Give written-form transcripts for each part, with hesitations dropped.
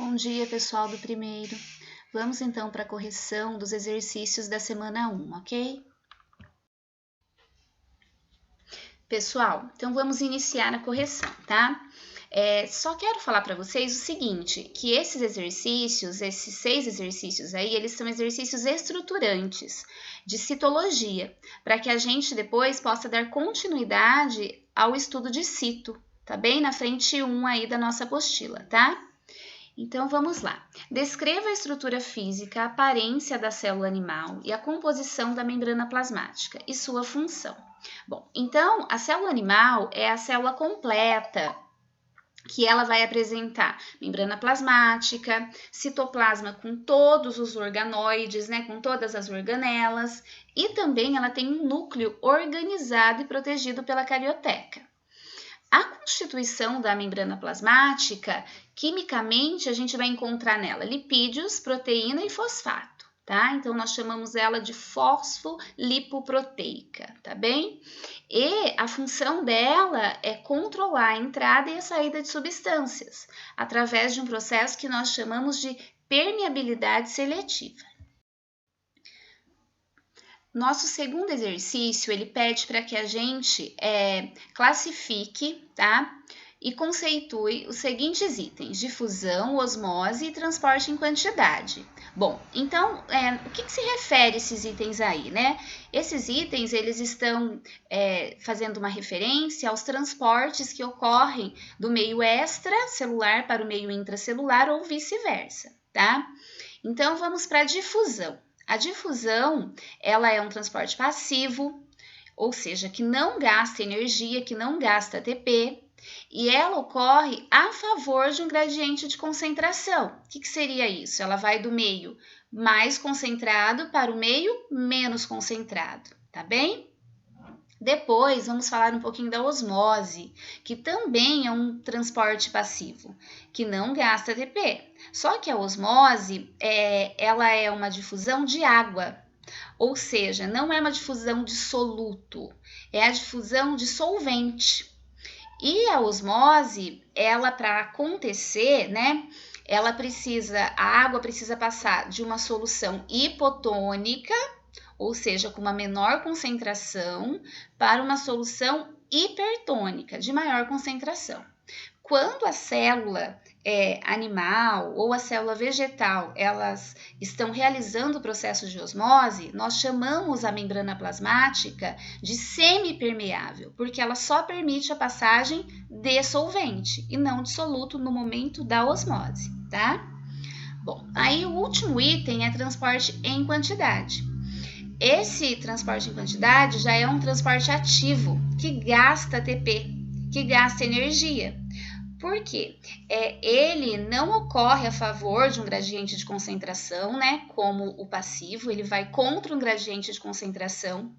Bom dia, pessoal do primeiro. Vamos então para a correção dos exercícios da semana 1, ok? Pessoal, então vamos iniciar a correção, tá? Só quero falar para vocês o seguinte, que esses 6 exercícios aí, eles são exercícios estruturantes de citologia, para que a gente depois possa dar continuidade ao estudo de cito, tá bem? Na frente 1 aí da nossa apostila, tá? Então vamos lá. Descreva a estrutura física, a aparência da célula animal e a composição da membrana plasmática e sua função. Bom, então a célula animal é a célula completa, que ela vai apresentar membrana plasmática, citoplasma com todos os organoides, né, com todas as organelas, e também ela tem um núcleo organizado e protegido pela carioteca. A constituição da membrana plasmática, quimicamente, a gente vai encontrar nela lipídios, proteína e fosfato, tá? Então, nós chamamos ela de fosfolipoproteica, tá bem? E a função dela é controlar a entrada e a saída de substâncias, através de um processo que nós chamamos de permeabilidade seletiva. Nosso segundo exercício, ele pede para que a gente classifique, tá? E conceitue os seguintes itens: difusão, osmose e transporte em quantidade. Bom, então, o que se refere a esses itens aí, né? Esses itens, eles estão fazendo uma referência aos transportes que ocorrem do meio extracelular para o meio intracelular ou vice-versa, tá? Então, vamos para a difusão. A difusão, ela é um transporte passivo, ou seja, que não gasta energia, que não gasta ATP, e ela ocorre a favor de um gradiente de concentração. O que seria isso? Ela vai do meio mais concentrado para o meio menos concentrado, tá bem? Depois, vamos falar um pouquinho da osmose, que também é um transporte passivo, que não gasta ATP. Só que a osmose, ela é uma difusão de água, ou seja, não é uma difusão de soluto, é a difusão de solvente. E a osmose, ela para acontecer, né, a água precisa passar de uma solução hipotônica, ou seja, com uma menor concentração, para uma solução hipertônica, de maior concentração. Quando a célula animal ou a célula vegetal, elas estão realizando o processo de osmose, nós chamamos a membrana plasmática de semipermeável, porque ela só permite a passagem de solvente e não de soluto no momento da osmose, tá? Bom, aí o último item é transporte em quantidade. Esse transporte em quantidade já é um transporte ativo, que gasta ATP, que gasta energia. Por quê? Ele não ocorre a favor de um gradiente de concentração, né? Como o passivo, ele vai contra um gradiente de concentração.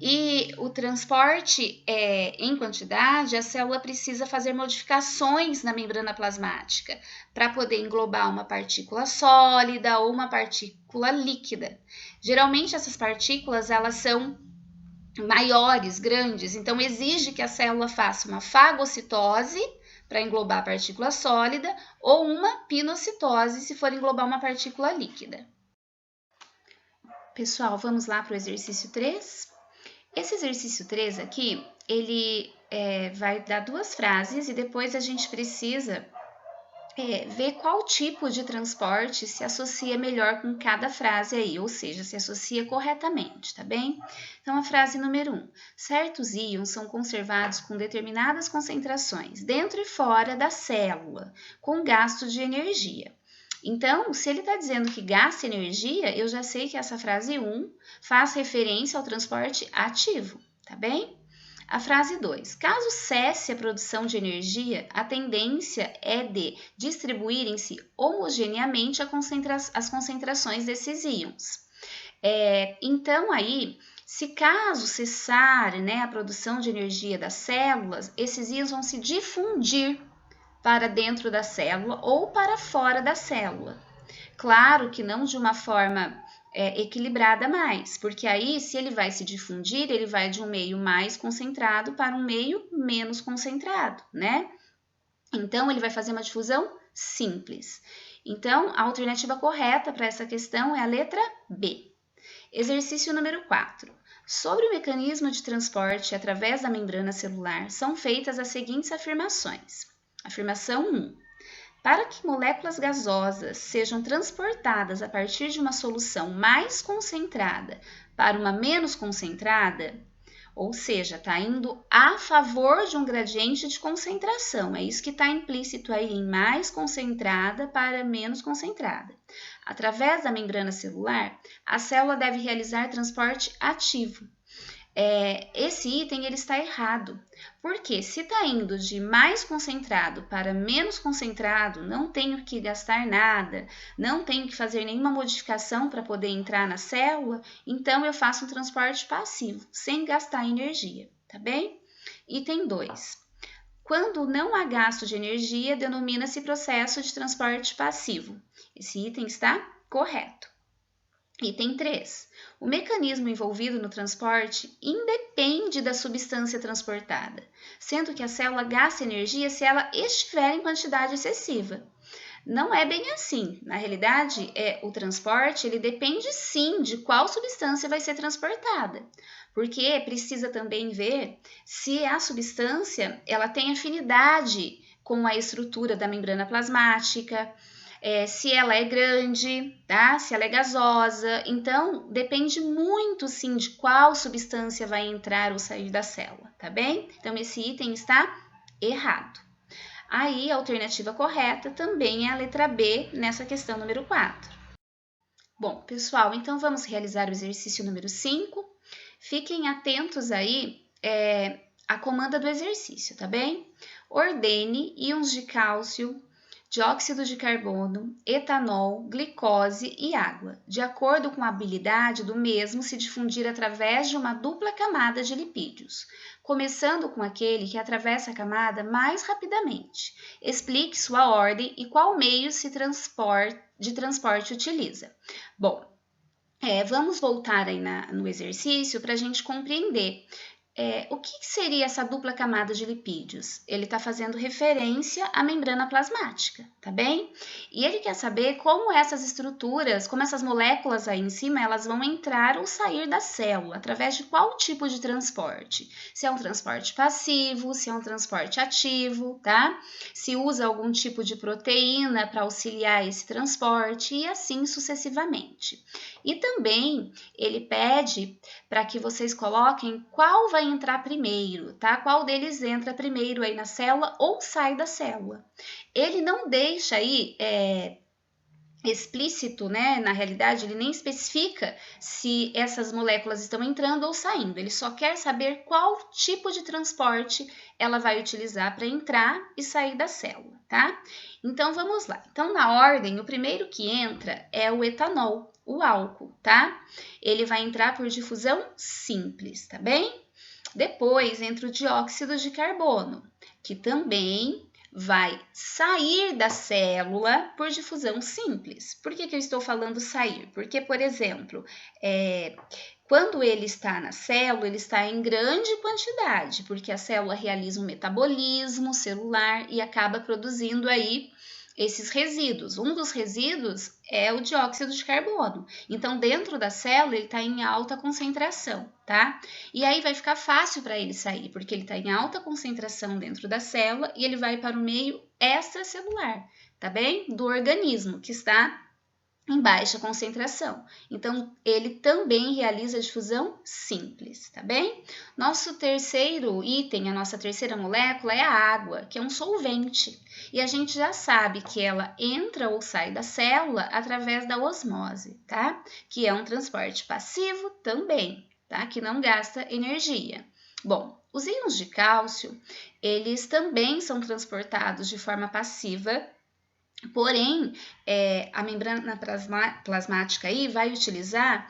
E o transporte em quantidade, a célula precisa fazer modificações na membrana plasmática para poder englobar uma partícula sólida ou uma partícula líquida. Geralmente essas partículas elas são maiores, grandes, então exige que a célula faça uma fagocitose para englobar a partícula sólida ou uma pinocitose se for englobar uma partícula líquida. Pessoal, vamos lá para o exercício 3. Esse exercício 3 aqui, ele vai dar duas frases e depois a gente precisa ver qual tipo de transporte se associa melhor com cada frase aí, ou seja, se associa corretamente, tá bem? Então, a frase número 1. Certos íons são conservados com determinadas concentrações dentro e fora da célula, com gasto de energia. Então, se ele está dizendo que gasta energia, eu já sei que essa frase 1 faz referência ao transporte ativo, tá bem? A frase 2. Caso cesse a produção de energia, a tendência é de distribuírem-se homogeneamente as concentrações desses íons. Então, aí, se caso cessar, né, a produção de energia das células, esses íons vão se difundir para dentro da célula ou para fora da célula. Claro que não de uma forma equilibrada mais, porque aí se ele vai se difundir, ele vai de um meio mais concentrado para um meio menos concentrado, né? Então, ele vai fazer uma difusão simples. Então, a alternativa correta para essa questão é a letra B. Exercício número 4. Sobre o mecanismo de transporte através da membrana celular, são feitas as seguintes afirmações. Afirmação 1. Para que moléculas gasosas sejam transportadas a partir de uma solução mais concentrada para uma menos concentrada, ou seja, está indo a favor de um gradiente de concentração. É isso que está implícito aí em mais concentrada para menos concentrada. Através da membrana celular, a célula deve realizar transporte ativo. Esse item ele está errado, porque se está indo de mais concentrado para menos concentrado, não tenho que gastar nada, não tenho que fazer nenhuma modificação para poder entrar na célula, então eu faço um transporte passivo, sem gastar energia, tá bem? Item 2. Quando não há gasto de energia, denomina-se processo de transporte passivo. Esse item está correto. Item 3. O mecanismo envolvido no transporte independe da substância transportada, sendo que a célula gasta energia se ela estiver em quantidade excessiva. Não é bem assim. Na realidade, o transporte ele depende sim de qual substância vai ser transportada, porque precisa também ver se a substância ela tem afinidade com a estrutura da membrana plasmática, se ela é grande, tá? Se ela é gasosa. Então, depende muito, sim, de qual substância vai entrar ou sair da célula, tá bem? Então, esse item está errado. Aí, a alternativa correta também é a letra B nessa questão número 4. Bom, pessoal, então vamos realizar o exercício número 5. Fiquem atentos aí à comanda do exercício, tá bem? Ordene íons de cálcio, dióxido de carbono, etanol, glicose e água, de acordo com a habilidade do mesmo se difundir através de uma dupla camada de lipídios, começando com aquele que atravessa a camada mais rapidamente. Explique sua ordem e qual meio de transporte utiliza. Bom, vamos voltar aí no exercício para a gente compreender. O que seria essa dupla camada de lipídios? Ele está fazendo referência à membrana plasmática, tá bem? E ele quer saber como essas estruturas, como essas moléculas aí em cima, elas vão entrar ou sair da célula, através de qual tipo de transporte? Se é um transporte passivo, se é um transporte ativo, tá? Se usa algum tipo de proteína para auxiliar esse transporte e assim sucessivamente. E também ele pede para que vocês coloquem qual vai entrar primeiro, tá? Qual deles entra primeiro aí na célula ou sai da célula. Ele não deixa aí explícito, né? Na realidade, ele nem especifica se essas moléculas estão entrando ou saindo. Ele só quer saber qual tipo de transporte ela vai utilizar para entrar e sair da célula, tá? Então, vamos lá. Então, na ordem, o primeiro que entra é o etanol, o álcool, tá? Ele vai entrar por difusão simples, tá bem? Depois entra o dióxido de carbono, que também vai sair da célula por difusão simples. Por que eu estou falando sair? Porque, por exemplo, quando ele está na célula, ele está em grande quantidade, porque a célula realiza um metabolismo celular e acaba produzindo aí esses resíduos. Um dos resíduos é o dióxido de carbono. Então, dentro da célula, ele está em alta concentração, tá? E aí vai ficar fácil para ele sair, porque ele está em alta concentração dentro da célula e ele vai para o meio extracelular, tá bem? Do organismo, que está em baixa concentração. Então, ele também realiza difusão simples, tá bem? Nosso terceiro item, a nossa terceira molécula é a água, que é um solvente. E a gente já sabe que ela entra ou sai da célula através da osmose, tá? Que é um transporte passivo também, tá? Que não gasta energia. Bom, os íons de cálcio, eles também são transportados de forma passiva. Porém, a membrana plasmática aí vai utilizar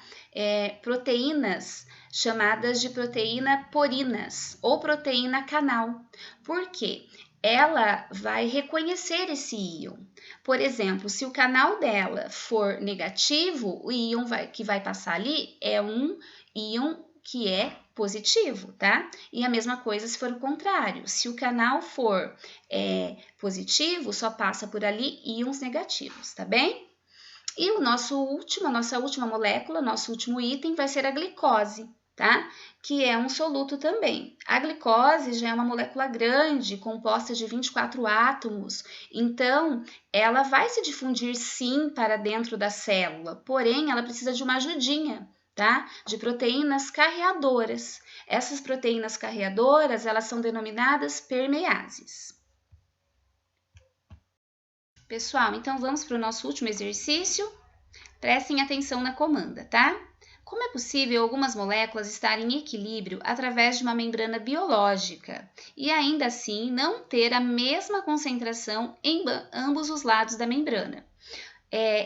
proteínas chamadas de proteína porinas ou proteína canal. Por quê? Ela vai reconhecer esse íon. Por exemplo, se o canal dela for negativo, o íon que vai passar ali é um íon que é positivo, tá? E a mesma coisa se for o contrário. Se o canal for positivo, só passa por ali íons negativos, tá bem? E a nossa última molécula, nosso último item vai ser a glicose, tá? Que é um soluto também. A glicose já é uma molécula grande, composta de 24 átomos, então ela vai se difundir sim para dentro da célula, porém ela precisa de uma ajudinha, tá? De proteínas carreadoras. Essas proteínas carreadoras, elas são denominadas permeases. Pessoal, então vamos para o nosso último exercício. Prestem atenção na comanda, tá? Como é possível algumas moléculas estarem em equilíbrio através de uma membrana biológica e ainda assim não ter a mesma concentração em ambos os lados da membrana?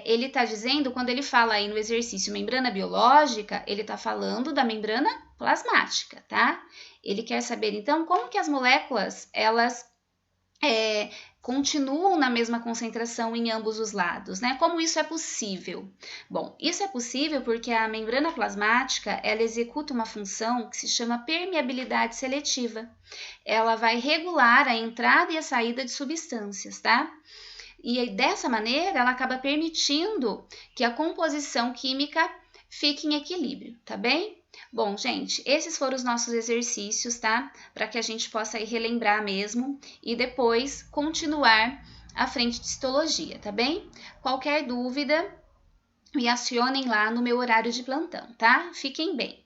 Ele está dizendo, quando ele fala aí no exercício membrana biológica, ele está falando da membrana plasmática, tá? Ele quer saber, então, como que as moléculas, elas continuam na mesma concentração em ambos os lados, né? Como isso é possível? Bom, isso é possível porque a membrana plasmática, ela executa uma função que se chama permeabilidade seletiva. Ela vai regular a entrada e a saída de substâncias, tá? E dessa maneira, ela acaba permitindo que a composição química fique em equilíbrio, tá bem? Bom, gente, esses foram os nossos exercícios, tá? Para que a gente possa aí relembrar mesmo e depois continuar à frente de histologia, tá bem? Qualquer dúvida, me acionem lá no meu horário de plantão, tá? Fiquem bem!